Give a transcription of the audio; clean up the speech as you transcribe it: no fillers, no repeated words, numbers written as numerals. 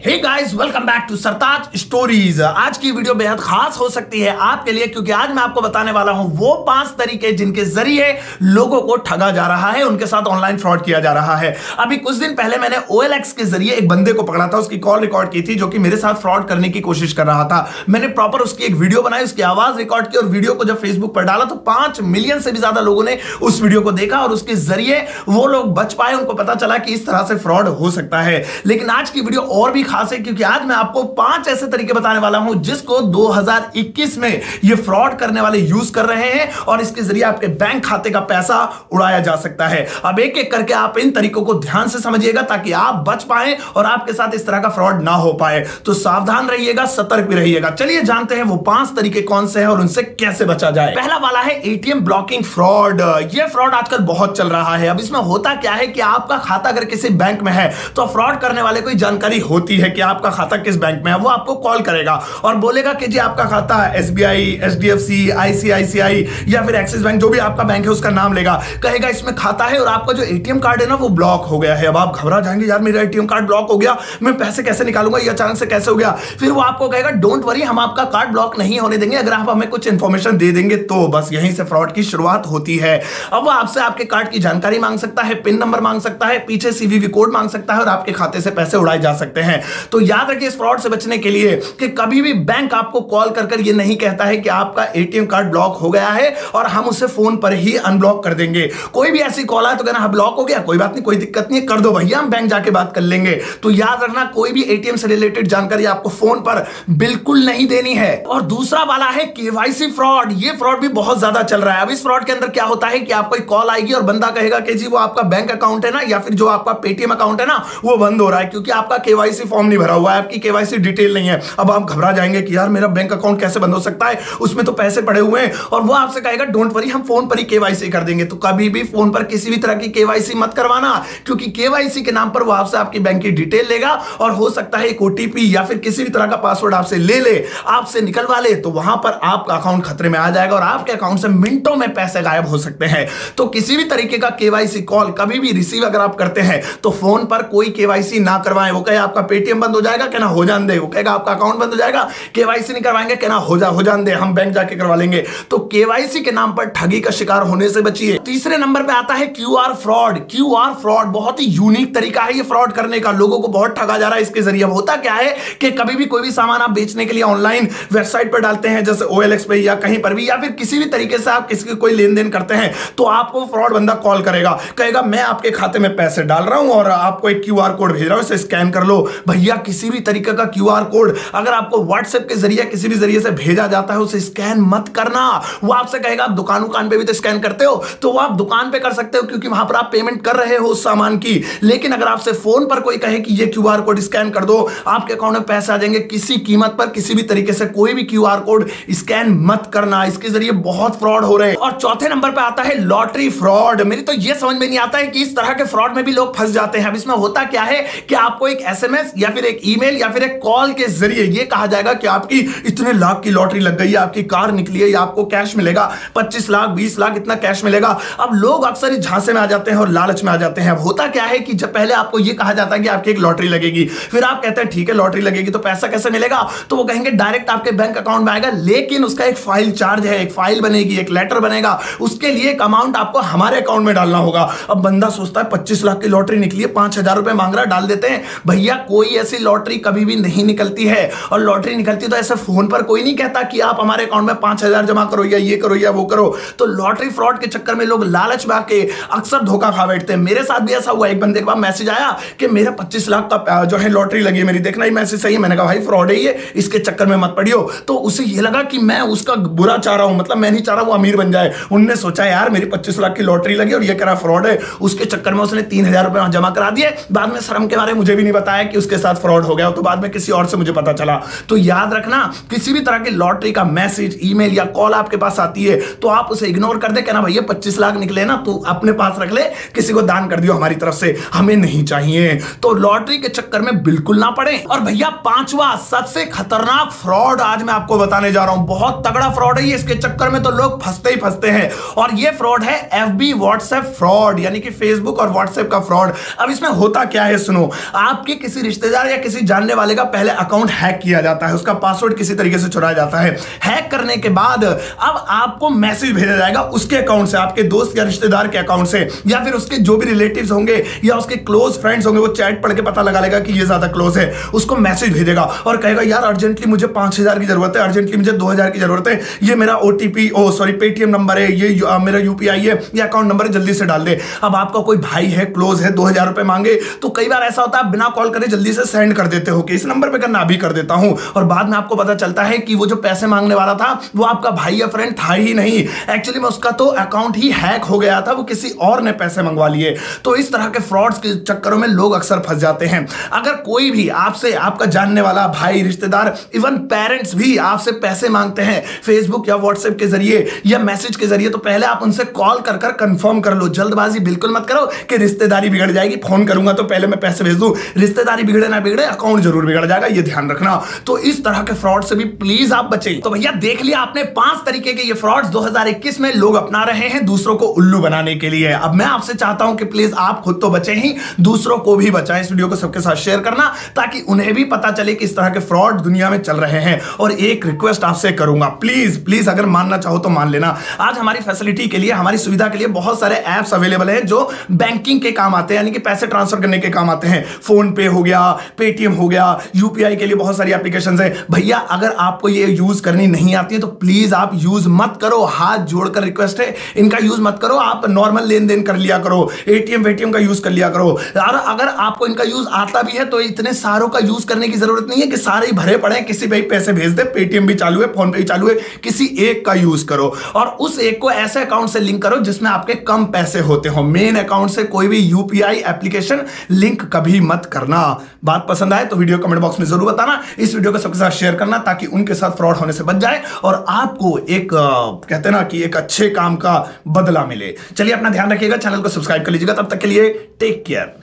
Hey guys, welcome back to Sartaj stories. आज की video बेहद खास हो सकती है आपके लिए, क्योंकि आज मैं आपको बताने वाला हूं वो 5 तरीके जिनके जरिए लोगों को ठगा जा रहा है, उनके साथ ऑनलाइन फ्रॉड किया जा रहा है। अभी कुछ दिन पहले मैंने OLX के जरिए एक बंदे को पकड़ा था, उसकी कॉल रिकॉर्ड की थी जो कि मेरे साथ फ्रॉड करने की कोशिश कर रहा था। मैंने प्रॉपर उसकी एक वीडियो बनाई, उसकी आवाज रिकॉर्ड की और वीडियो को जब फेसबुक पर डाला तो 5 मिलियन से भी ज्यादा लोगों ने उस वीडियो को देखा और उसके जरिए वो लोग बच पाए, उनको पता चला कि इस तरह से फ्रॉड हो सकता है। लेकिन आज की वीडियो और भी खास है क्योंकि आज मैं आपको 5 ऐसे तरीके बताने वाला हूं जिसको 2021 में ये फ्रॉड करने वाले यूज कर रहे हैं और इसके जरिए आपके बैंक खाते का पैसा उड़ाया जा सकता है। अब एक एक करके आप इन तरीकों को ध्यान से समझिएगा ताकि आप बच पाए और आपके साथ इस तरह का फ्रॉड ना हो पाए। तो सावधान रहिएगा, सतर्क भी रहिएगा। चलिए जानते हैं वो 5 तरीके कौन से हैं और उनसे कैसे बचा जाए। पहला वाला है ATM ब्लॉकिंग फ्रॉड। यह फ्रॉड आजकल बहुत चल रहा है। अब इसमें होता क्या है कि आपका खाता अगर किसी बैंक में है तो फ्रॉड करने वाले को जानकारी होती है कि आपका खाता किस बैंक में है। वो आपको कॉल करेगा और बोलेगा कि जी आपका खाता SBI, HDFC, ICICI या फिर एक्सिस बैंक, जो भी आपका बैंक है उसका नाम लेगा, कहेगा इसमें खाता है और आपका जो ATM कार्ड है ना वो ब्लॉक हो गया है। अब आप घबरा जाएंगे, यार मेरा ATM कार्ड ब्लॉक हो गया, मैं पैसे कैसे निकालूंगा, ये अचानक से कैसे हो गया। फिर वो आपको कहेगा डोंट वरी, हम आपका कार्ड ब्लॉक नहीं होने देंगे अगर आप हमें कुछ इंफॉर्मेशन दे देंगे। तो बस यहीं से फ्रॉड की शुरुआत होती है। अब वो आपसे आपके कार्ड की जानकारी मांग सकता है, पिन नंबर मांग सकता है, पीछे CVV कोड मांग सकता है और आपके खाते से पैसे उड़ाए जा सकते हैं। तो याद रखिए इस फ्रॉड से बचने के लिए कि कभी भी बैंक आपको कॉल कर ये नहीं कहता है कि आपका ATM कार्ड ब्लॉक हो गया है और हम उसे फोन पर ही अनब्लॉक कर देंगे। कोई भी ऐसी कॉल आए तो कहना ब्लॉक हो गया, कोई बात नहीं, कोई दिक्कत नहीं है, कर दो भैया, हम बैंक जाके बात कर लेंगे। तो याद रखना कोई भी ATM से रिलेटेड जानकारी आपको फोन पर बिल्कुल नहीं देनी है। और दूसरा वाला है KYC फ्रॉड। ये फ्रॉड भी बहुत ज्यादा चल रहा है। अब इस फ्रॉड के अंदर क्या होता है कि आपको एक कॉल आएगी और बंदा कहेगा कि जी वो आपका बैंक अकाउंट है ना या फिर जो आपका पेटीएम अकाउंट है ना वो बंद हो रहा है क्योंकि आपका KYC फॉर्म नहीं भरा हुआ है, आपकी KYC डिटेल नहीं है। अब आप घबरा जाएंगे कि यार मेरा बैंक अकाउंट कैसे बंद हो सकता है, उसमें तो पैसे पड़े हुए हैं। और वो आपसे कहेगा डोंट वरी, हम फोन पर ही KYC कर देंगे। तो कभी भी फोन पर किसी भी तरह की KYC मत करवाना, क्योंकि KYC के नाम पर वो आपसे आपकी बैंक की डिटेल लेगा और हो सकता है एक OTP या फिर किसी भी तरह का पासवर्ड आपसे ले आपसे निकलवा ले, तो वहां पर आपका अकाउंट खतरे में आ जाएगा और आपके अकाउंट से मिनटों में पैसे गायब हो सकते हैं। तो किसी भी तरीके का KYC कॉल कभी भी रिसीव अगर आप करते हैं तो फोन पर कोई KYC ना करवाएं। वो कहे आपका पेटीएम बंद हो जाएगा, कहना हो जान दे। वो कहेगा आपका अकाउंट बंद हो जाएगा, KYC नहीं करवाएंगे, कहना हो जान दे, हम बैंक जाके करवा लेंगे। तो KYC के नाम पर ठगी का शिकार होने से बचिए। तीसरे नंबर पे आता है QR फ्रॉड। QR फ्रॉड बहुत ही यूनिक तरीका है ये फ्रॉड करने का, लोगों को बहुत ठगा जा रहा है इसके जरिए। होता क्या है कि कभी भी कोई भी सामान आप बेचने के लिए ऑनलाइन वेबसाइट पर डालते हैं, जैसे OLX पे या कहीं पर भी, या फिर किसी भी तरीके से आप किसी कोई लेन देन करते हैं, तो आपको फ्रॉड बंदा कॉल करेगा, कहेगा मैं आपके खाते में पैसे डाल रहा हूं और आपको एक QR कोड भेज रहा हूं, इसे स्कैन कर लो। भैया किसी भी तरीके का QR कोड अगर आपको WhatsApp के जरिए किसी भी जरिए से भेजा जाता है उसे स्कैन मत करना। वो आपसे कहेगा आप दुकान पे भी तो स्कैन करते हो, तो वो आप दुकान पे कर सकते हो क्योंकि वहां पर आप पेमेंट कर रहे हो उस सामान की। लेकिन अगर आपसे फोन पर कोई कहे कि ये QR कोड स्कैन कर दो, आपके अकाउंट में पैसे आ जाएंगे, किसी कीमत पर किसी भी तरीके से कोई भी QR कोड स्कैन मत करना। इसके जरिए बहुत फ्रॉड हो रहे हैं। और चौथे नंबर पे आता है लॉटरी फ्रॉड। मेरी तो ये समझ में नहीं आता है कि इस तरह के फ्रॉड में भी लोग फंस जाते हैं। अब इसमें होता क्या है कि आपको एक SMS या फिर एक ईमेल या फिर एक कॉल के जरिए ये कहा जाएगा कि आपकी इतने लाख की लॉटरी लग गई है, आपकी कार निकली है या आपको कैश मिलेगा 25 लाख 20 लाख इतना कैश मिलेगा। अब लोग अक्सर इस झांसे में आ जाते हैं और लालच में आ जाते हैं। अब होता क्या है कि जब पहले आपको ये कहा जाता है कि आपकी एक लॉटरी लगेगी, फिर आप कहते हैं ठीक है लॉटरी लगेगी तो पैसा कैसे मिलेगा, तो वो कहेंगे डायरेक्ट आपके बैंक अकाउंट में आएगा, लेकिन उसका एक फाइल चार्ज है, एक फाइल बनेगी, एक लेटर बनेगा, उसके लिए एक अमाउंट आपको हमारे अकाउंट में डालना होगा। अब बंदा सोचता है 25 लाख की लॉटरी निकली है, 5,000 रुपए मांग रहा, डाल देते हैं। भैया कोई ऐसी लॉटरी कभी भी नहीं निकलती है, और लॉटरी निकलती तो ऐसे फोन पर कोई नहीं कहता कि आप हमारे अकाउंट में 5,000 जमा करो या ये करो या वो करो। तो लॉटरी फ्रॉड के चक्कर में लोग लालच में आके अक्सर धोखा खा बैठते हैं। मेरे साथ भी ऐसा हुआ, एक बंदे के पास मैसेज आया कि मेरा 25 लाख का जो है लॉटरी लगी है, मेरी देखना ही मैसेज सही है। मैंने कहा भाई फ्रॉड है ये, इसके चक्कर में मत पड़ियो। तो उसे ये लगा कि मैं उसका बुरा चाह रहा हूं, मतलब मैं नहीं चाह रहा वो अमीर बन जाए। उनने सोचा यार मेरी 25 लाख की लॉटरी लगी और ये कह रहा फ्रॉड है, उसके चक्कर में उसने 3,000 रुपए जमा करा दिए। बाद में शर्म के बारे मुझे भी नहीं बताया कि उसके साथ फ्रॉड हो गया, तो बाद में किसी और से मुझे पता चला। तो याद रखना किसी भी तरह की लॉटरी का मैसेज, ईमेल या कॉल आपके पास आती है तो आप उसे इग्नोर कर दे, कहना भैया 25 लाख निकले ना, तू अपने पास रख ले, किसी को दान कर दियो हमारी तरफ से, हमें नहीं चाहिए। तो लॉटरी के चक्कर में बिल्कुल ना पड़े। और भैया 5वां सबसे खतरनाक फ्रॉड आज मैं आपको बताने जा रहा हूं, बहुत तगड़ा फ्रॉड है ये, इसके चक्कर में तो लोग फंसते ही फंसते हैं। और ये फ्रॉड है FB WhatsApp फ्रॉड, यानी कि फेसबुक और WhatsApp का फ्रॉड। अब इसमें होता क्या है सुनो, आपके किसी रिश्तेदार रिश्तेदार या किसी जानने वाले का पहले अकाउंट हैक किया जाता है, उसका पासवर्ड किसी तरीके से चुराया जाता है। हैक करने के बाद अब आपको मैसेज भेजा जाएगा उसके अकाउंट से, आपके दोस्त या रिश्तेदार के अकाउंट से, या फिर उसके जो भी रिलेटिव्स होंगे या उसके क्लोज फ्रेंड्स होंगे, वो चैट पढ़ के पता लगा लेगा कि ये ज्यादा क्लोज है, उसको मैसेज भेजेगा और कहेगा यार अर्जेंटली मुझे 5000 की जरूरत है, अर्जेंटली मुझे 2000 की जरूरत है, ये मेरा ओटीपी पेटीएम नंबर है, ये मेरा यूपीआई है, ये अकाउंट नंबर है, जल्दी से डाल दे। अब आपका कोई भाई है, क्लोज है, 2000 रुपए मांगे तो कई बार ऐसा होता है आप बिना कॉल करे जल्दी से सेंड कर देते हो कि इस नंबर पे करना, अभी कर देता हूं, और बाद में आपको पता चलता है कि वो जो पैसे मांगने वाला था वो आपका भाई या फ्रेंड था ही नहीं, एक्चुअली में उसका तो अकाउंट ही हैक हो गया था, वो किसी और ने पैसे मंगवा लिए। तो इस तरह के फ्रॉड्स के चक्करों में लोग अक्सर फंस जाते हैं। अगर कोई भी आपसे, आपका जानने वाला भाई, रिश्तेदार, इवन पेरेंट्स भी आपसे पैसे मांगते हैं फेसबुक या व्हाट्सएप के जरिए या मैसेज के जरिए, तो पहले आप उनसे कॉल कर कर कंफर्म कर लो। जल्दबाजी बिल्कुल मत करो कि रिश्तेदारी बिगड़ जाएगी, फोन करूंगा तो पहले मैं पैसे भेज दूं, रिश्तेदारी बिगड़े ना बिगड़े अकाउंट जरूर बिगड़ जाएगा, ये ध्यान रखना। तो इस तरह के फ्रॉड से भी प्लीज आप बचें। तो भैया देख लिया आपने 5 तरीके के ये फ्रॉड्स 2021 में लोग अपना रहे हैं दूसरों को उल्लू बनाने के लिए। अब मैं आपसे चाहता हूं कि प्लीज आप खुद तो बचें ही, दूसरों को भी बचाएं। इस वीडियो को सबके साथ शेयर करना ताकि उन्हें भी पता चले कि इस तरह के फ्रॉड दुनिया में चल रहे हैं। और एक रिक्वेस्ट आपसे करूंगा, प्लीज प्लीज अगर मानना चाहो तो मान लेना, आज हमारी फैसिलिटी के लिए, हमारी सुविधा के लिए बहुत सारे ऐप्स अवेलेबल हैं जो बैंकिंग के काम आते हैं, यानी कि पैसे ट्रांसफर करने के काम आते हैं। फोन पे हो गया, पेटीएम हो गया, यूपीआई के लिए बहुत सारी एप्लीकेशंस हैं। भैया अगर आपको ये यूज करनी नहीं आती है तो प्लीज आप यूज मत करो, हाथ जोड़कर रिक्वेस्ट है, इनका यूज मत करो। आप नॉर्मल लेन देन कर लिया करो, एटीएम वेटीएम का यूज कर लिया करो। और अगर आपको इनका यूज आता भी है तो इतने सारों का यूज करने की जरूरत नहीं है कि सारे ही भरे पड़े, किसी पे पैसे भेज दे, पेटीएम भी चालू है, फोन पे भी चालू है, किसी एक का यूज करो और उस एक को ऐसे अकाउंट से लिंक करो जिसमें आपके कम पैसे होते हो। मेन अकाउंट से कोई भी यूपीआई एप्लीकेशन लिंक कभी मत करना। बात पसंद आए तो वीडियो कमेंट बॉक्स में जरूर बताना, इस वीडियो को सबके साथ शेयर करना ताकि उनके साथ फ्रॉड होने से बच जाए और आपको एक कहते हैं ना कि एक अच्छे काम का बदला मिले। चलिए अपना ध्यान रखिएगा, चैनल को सब्सक्राइब कर लीजिएगा, तब तक के लिए टेक केयर।